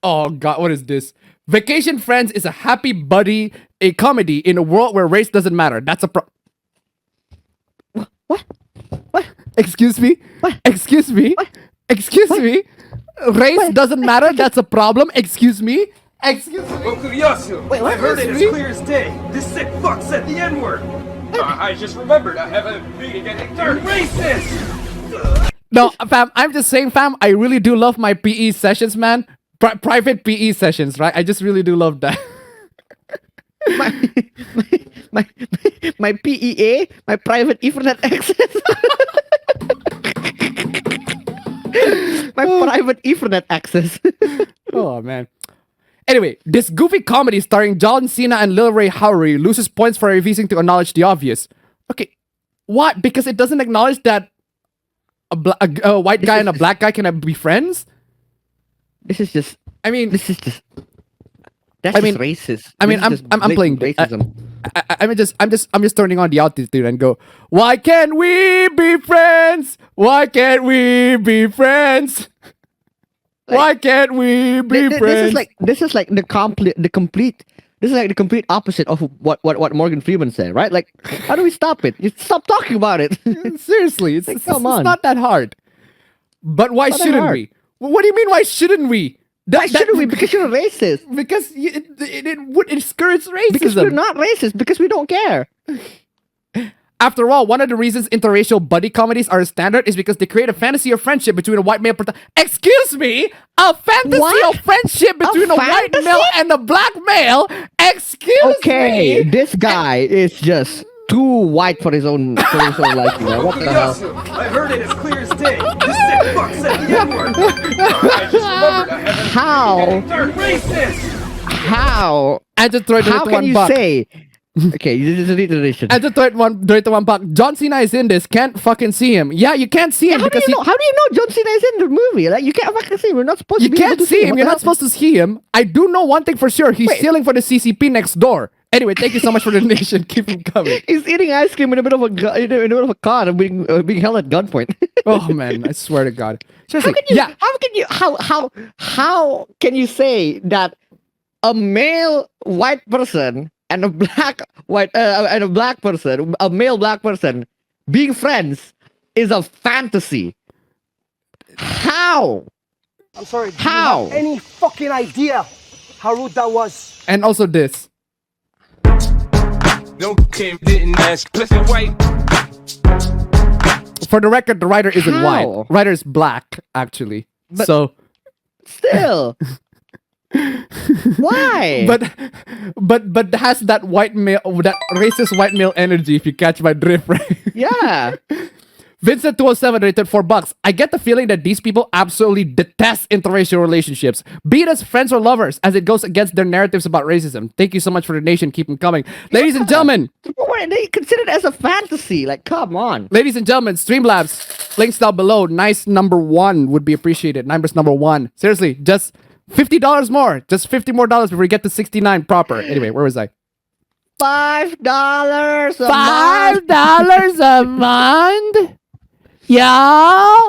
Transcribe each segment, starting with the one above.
Oh God, what is this? Vacation Friends is a happy buddy, a comedy in a world where race doesn't matter. That's a What? What? Excuse me? What? Excuse me? What? Excuse What? me? Race What? doesn't matter. That's a problem. Excuse me? Excuse me? Okuyasu! Wait, what? I heard it as Me? clear as day. This sick fuck said the N-word. I just remembered I have a meeting at 8:30. Racist! No, fam, I'm just saying, fam, I really do love my PE sessions, man. Private PE sessions, right? I just really do love that. My PEA, my private Ethernet access. My private Ethernet access. Oh, man. Anyway, this goofy comedy starring John Cena and Lil Ray Howery loses points for refusing to acknowledge the obvious. Okay, why? Because it doesn't acknowledge that a white guy and a black guy can be friends? This is just. I mean, This is just. That's I mean- just racist. I mean, This is just I'm playing blatant racism. I'm just turning on the altitude and go, why can't we be friends? Why can't we be friends? Why can't we be friends? This is like the complete. This is like the complete opposite of what Morgan Freeman said, right? Like, how do we stop it? You stop talking about it. Seriously, it's come on. not that hard. But why Not that shouldn't hard. we? What do you mean? Why shouldn't we? Why shouldn't we? Because you're racist. Because it would discourage racism. Because we're not racist. Because we don't care. After all, one of the reasons interracial buddy comedies are a standard is because they create a fantasy of friendship between a white male Excuse me? A fantasy What? of friendship between a white fantasy? male and a black male? Excuse Okay, me? this guy is just too white for his own liking. Man. What the hell? Okuyasu! I heard it as clear as day. This sick fuck said the N-word. I just remembered I have a How? meeting at 8:30. Racist! How? And to throw it How into can one you buck. say? Okay, this is a reiteration. And to throw it into one buck. John Cena is in this. Can't fucking see him. Yeah, you can't see him How do because you know? How do you know John Cena is in the movie? Like, you can't fucking see him. We're not supposed you to be able can't to see him. What You're the not hell? supposed to see him. I do know one thing for sure. He's Wait. stealing for the CCP next door. Anyway, thank you so much for the donation. Keep him coming. He's eating ice cream in the middle of in the middle of a car and being held at gunpoint. Oh man, I swear to God. Seriously, How can you? yeah. How can you say that a male white person and a black person, a male black person, being friends is a fantasy? How? I'm sorry. Do How? you have any fucking idea how rude that was? And also this. No Kim didn't ask. Listen, white. For the record, the writer isn't How? white. Writer is black, actually. But- So, Still. Why? but has that white male, that racist white male energy. If you catch my drift, right? yeah. Vincent 207 rated $4. I get the feeling that these people absolutely detest interracial relationships, be it as friends or lovers, as it goes against their narratives about racism. Thank you so much for the donation. Keep them coming, ladies and gentlemen. They consider it as a fantasy. Like, come on. Ladies and gentlemen, Streamlabs, links down below. Nice number 1 would be appreciated. Numbers number 1. Seriously, just $50 more. Just $50 more before we get to 69 proper. Anyway, where was I? $5 a month. $5 a month? Yeah.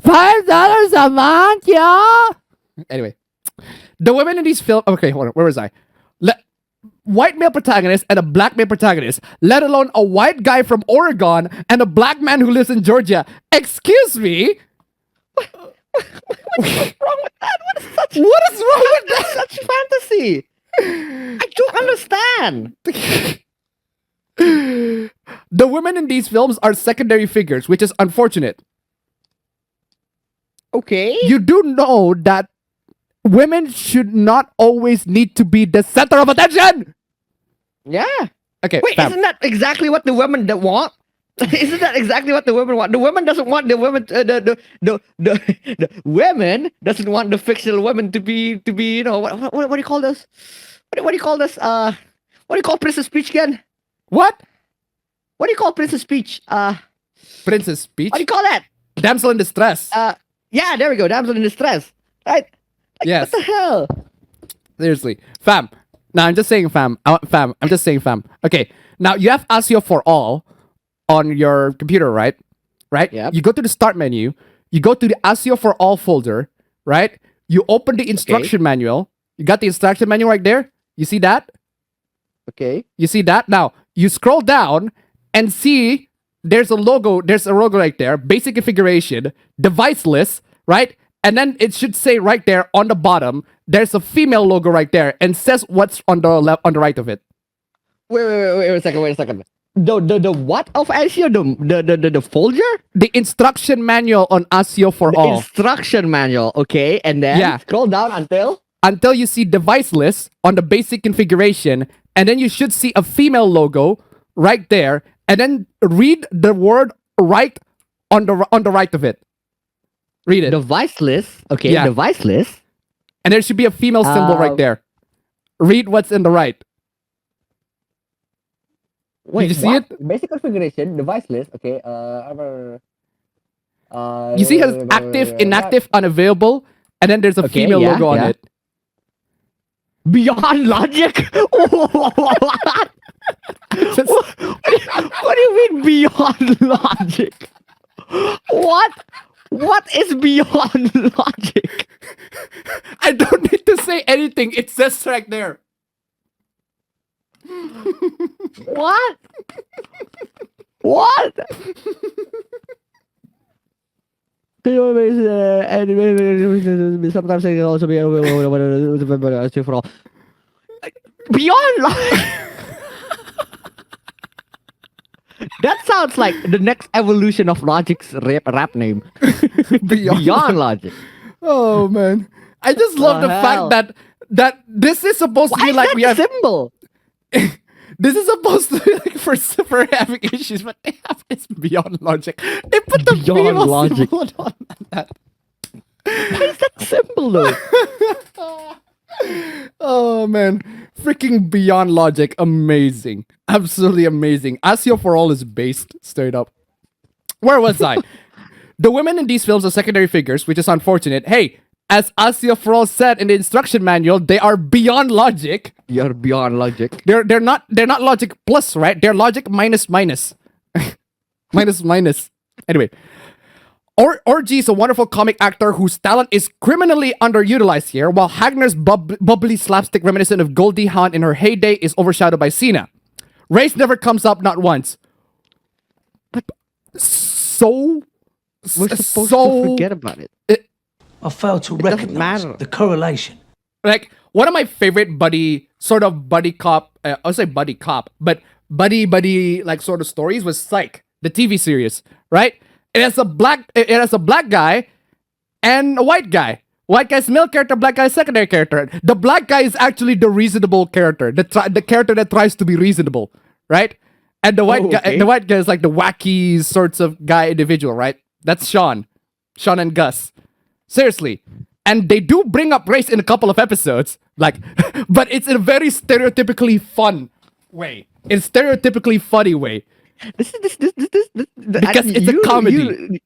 $5 a month, yeah. Anyway, the women in these films. Okay, hold on. Where was I? White male protagonist and a black male protagonist, let alone a white guy from Oregon and a black man who lives in Georgia. Excuse me. What's wrong with that? What is wrong with that? Such fantasy. I don't understand. The women in these films are secondary figures, which is unfortunate. Okay. You do know that women should not always need to be the center of attention. Yeah. Okay, Wait, fam. isn't that exactly what the women want? Isn't that exactly what the women want? The women doesn't want the women. The women doesn't want the fictional women to be. You know what do you call this? What do you call this? What do you call Princess Peach again? What? What do you call Princess Peach? Princess Peach? What do you call that? Damsel in distress. Yeah, there we go. Damsel in distress. Right? Like, Yes. What the hell? Seriously. Fam. Now, I'm just saying fam. Fam. I'm just saying fam. Okay. Now, you have ASIO for all on your computer, right? Right? Yep. You go to the start menu. You go to the ASIO for all folder, right? You open the instruction manual. You got the instruction manual right there. You see that? Okay. You see that? Now, you scroll down and see there's a logo. There's a logo right there. Basic configuration, device list, right? And then it should say right there on the bottom, there's a female logo right there and says what's on the left, on the right of it. Wait a second. The what of ASIO? The folder? The instruction manual on ASIO for The all. instruction manual. Okay, and then Yeah. scroll down Until you see device list on the basic configuration, and then you should see a female logo right there, and then read the word right on the right of it. Read it. device list. Okay, Yeah. device list. And there should be a female symbol right there. Read what's in the right. Wait, you see what? it? Basic configuration, device list. Okay, You see it has active, inactive, unavailable, and then there's a Okay, female yeah, logo on yeah. it. Beyond logic? What? What do you mean beyond logic? What is beyond logic? I don't need to say anything. It says right there. What? What? Sometimes it can also be for all. Beyond logic. That sounds like the next evolution of Logic's rap name. Beyond logic. Oh man, I just love the hell? fact that this is supposed to Why be is like that we have. symbol? This is supposed to be like for having issues, but they have this beyond logic. They put the Beyond female logic. symbol on that. Why is that symbol though? Oh man, freaking beyond logic, amazing, absolutely amazing. ASIO for all is based straight up. Where was I? The women in these films are secondary figures, which is unfortunate. Hey, as ASIO for all said in the instruction manual, they are beyond logic. You're beyond logic. They're not logic plus, right? They're logic minus. minus. Anyway. Orgy is a wonderful comic actor whose talent is criminally underutilized here, while Hagner's bubbly slapstick reminiscent of Goldie Hawn in her heyday is overshadowed by Cena. Race never comes up, not once. But so... We're supposed to forget about it. I failed to doesn't recognize matter. the correlation. Like, one of my favorite buddy cop, I'll say buddy cop, but buddy, like, sort of stories was Psych, the TV series, right? It has a black guy and a white guy. White guy's male character, black guy's secondary character. The black guy is actually the reasonable character, the character that tries to be reasonable, right? And the white guy, the white guy is like the wacky sorts of guy individual, right? That's Sean and Gus. Seriously. And they do bring up race in a couple of episodes, like, but it's in a very stereotypically fun way. In a stereotypically funny way. This Because it's a comedy.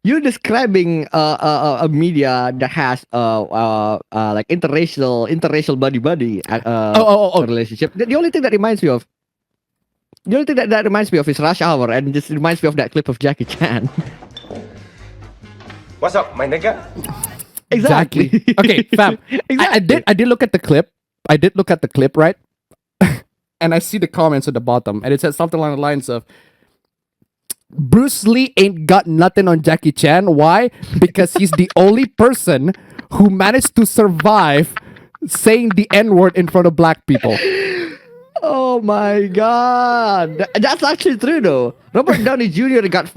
You're describing a media that has like interracial buddy relationship. The only thing that reminds me of is Rush Hour, and just reminds me of that clip of Jackie Chan. What's up, my nigga? Exactly. Okay, fam. Exactly. I did look at the clip. I did look at the clip, right? And I see the comments at the bottom, and it says something along the lines of, Bruce Lee ain't got nothing on Jackie Chan. Why? Because he's the only person who managed to survive saying the N-word in front of black people. Oh my god, that's actually true though. Robert Downey Jr. got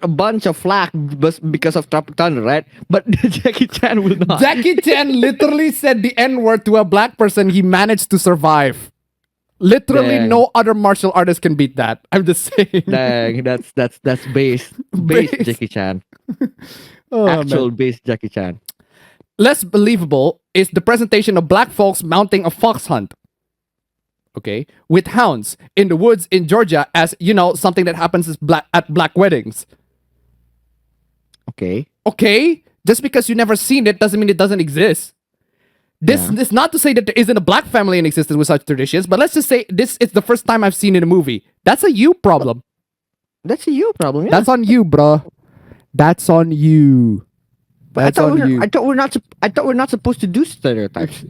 a bunch of flack because of Tropic Thunder, right? But Jackie Chan will not. Jackie Chan literally said the N-word to a black person. He managed to survive. Literally, Dang. no other martial artist can beat that. I'm just saying. Dang, that's base Jackie Chan. Oh, Actual man. base Jackie Chan. Less believable is the presentation of black folks mounting a fox hunt. Okay, with hounds in the woods in Georgia, as you know, something that happens at black weddings. Okay. Okay, just because you never seen it doesn't mean it doesn't exist. This is not to say that there isn't a black family in existence with such traditions, but let's just say this is the first time I've seen it in a movie. That's a you problem. That's a you problem, yeah. That's on you, bro. That's on you. That's on you. I thought we're not supposed to do stereotypes.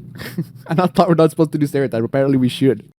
And I thought we're not supposed to do stereotype. Apparently we should.